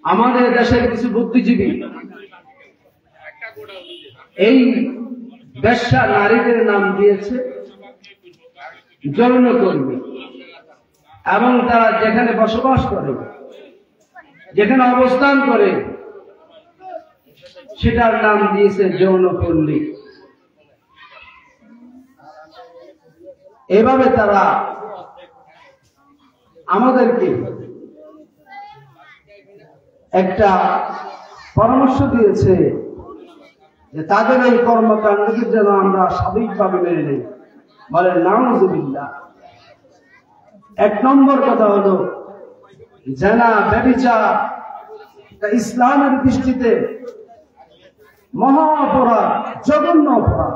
আমাদের দেশের কিছু বুদ্ধিজীবী এই বেশ্যা নারীদের নাম দিয়েছে যৌনকর্মী, এবং তারা যেখানে বসবাস করে, যেখানে অবস্থান করে, সেটার নাম দিয়েছে যৌনপল্লী। এভাবে তারা আমাদেরকে একটা পরামর্শ দিয়েছে যে তাদের এই কর্মকাণ্ডকে যেন আমরা স্বাভাবিকভাবে মেনে নেই। বলে নাউযুবিল্লাহ। এক নম্বর কথা হলো, জিনা, ব্যভিচার ইসলামের দৃষ্টিতে মহা অপরাধ, জঘন্য অপরাধ।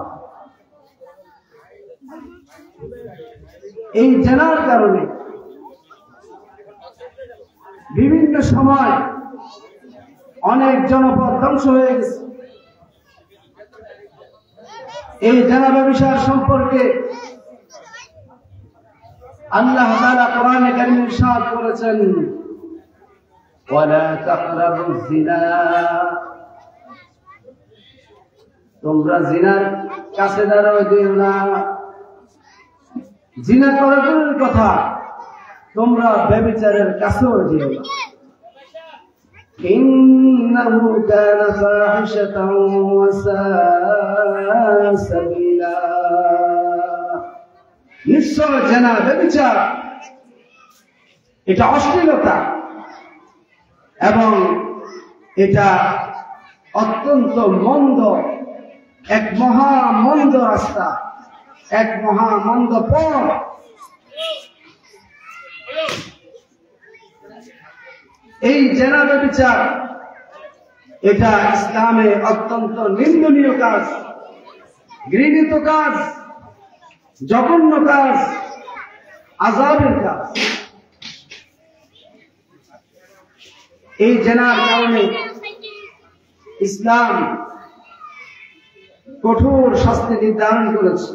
এই জিনার কারণে বিভিন্ন সময় অনেক জনপদ ধ্বংস হয়ে গেছে। এই জিনা ব্যভিচার সম্পর্কে আল্লাহ তাআলা কোরআনে কারীমে ইরশাদ করেছেন, ওয়ালা তাকরাবুজ জিনা, তোমরা জিনার কাছে দাঁড়াও দিও না। জিনা করার কথা, তোমরা ব্যভিচারের কাছেও যেও না। ইন্নাহু কানা ফাহিশাতান ওয়া সাআ সাবিলা। নিশ্চয় জিনা, ব্যভিচার এটা অশ্লীলতা এবং এটা অত্যন্ত মন্দ, এক মহা মন্দ রাস্তা, এক মহা মন্দ পথ। এই জিনা ব্যভিচার এটা ইসলামে অত্যন্ত নিন্দনীয় কাজ, ঘৃণিত কাজ, জঘন্য কাজ, আযাবের কাজ। এই জিনার কারণে ইসলাম কঠোর শাস্তি নির্ধারণ করেছে,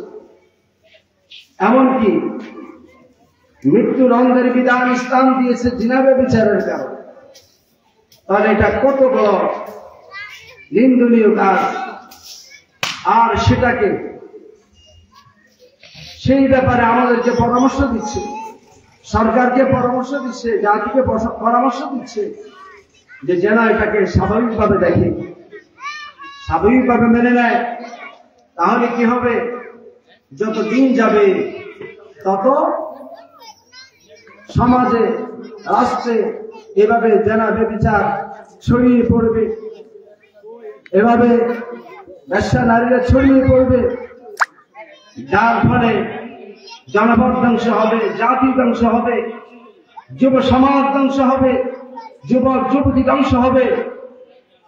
এমনকি মৃত্যুদণ্ডের বিধান ইসলাম দিয়েছে জিনা ব্যভিচারের কারণে। তাহলে এটা কত বড় নিন্দনীয় কাজ। আর সেটাকে, সেই ব্যাপারে আমাদেরকে পরামর্শ দিচ্ছে, সরকারকে পরামর্শ দিচ্ছে, জাতিকে পরামর্শ দিচ্ছে যে যেন এটাকে স্বাভাবিকভাবে দেখে, স্বাভাবিকভাবে মেনে নেয়। তাহলে কি হবে, যত দিন যাবে তত সমাজে, রাষ্ট্রে এভাবে জিনা ব্যভিচার ছড়িয়ে পড়বে, এভাবে বেশ্যা নারীরা ছড়িয়ে পড়বে, যার ফলে জনপদ ধ্বংস হবে, জাতি ধ্বংস হবে, যুব সমাজ ধ্বংস হবে, যুবক যুবতী ধ্বংস হবে।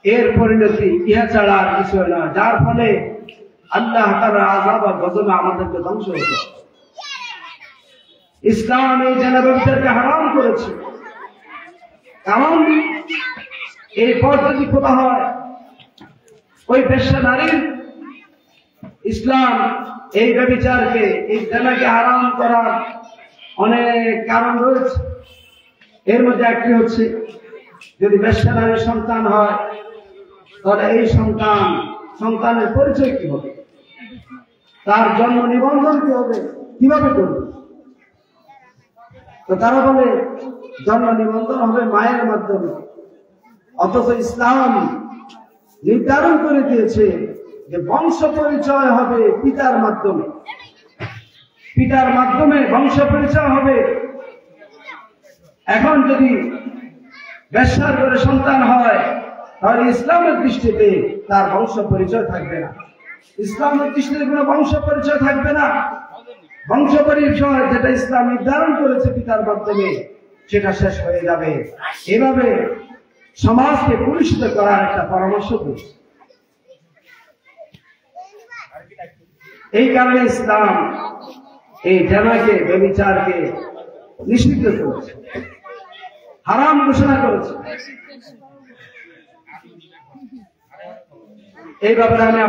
এর পরিণতি ইহা ছাড়া আর কিছু না, যার ফলে আল্লাহ তাআলার আযাব আর গজবে আমাদেরকে ধ্বংস হতে হবে। ইসলাম এই জিনা ব্যভিচারকে হারাম করেছে। কারণ এই পথ যদি খোলা হয়, ওই বেশ্যা নারীর, ইসলাম এই ব্যভিচারকে, এই জিনাকে হারাম করার অনেক কারণ রয়েছে। এর মধ্যে একটি হচ্ছে, যদি বেশ্যা নারীর সন্তান হয়, তাহলে এই সন্তানের পরিচয় কি হবে, তার জন্ম নিবন্ধন কি হবে, কিভাবে করবে? তো তারা বলে জন্ম নিবন্ধন হবে মায়ের মাধ্যমে, অথচ ইসলাম নির্ধারণ করে দিয়েছে যে বংশ পরিচয় হবে পিতার মাধ্যমে, পিতার মাধ্যমে বংশ পরিচয় হবে। এখন যদি বেশ্যার ঘরে সন্তান হয়, তাহলে ইসলামের দৃষ্টিতে তার বংশ পরিচয় থাকবে না, ইসলামের দৃষ্টিতে কোনো বংশ পরিচয় থাকবে না। বংশ পরিচয় যেটা ইসলাম নির্ধারণ করেছে পিতার মাধ্যমে, সেটা শেষ হয়ে যাবে। এভাবে সমাজকে কলুষিত করার একটা পরামর্শ দিচ্ছে। এই কারণে ইসলাম এই জিনাকে, ব্যভিচারকে নিষিদ্ধ করেছে, হারাম ঘোষণা করেছে। এই ব্যাপারে আমি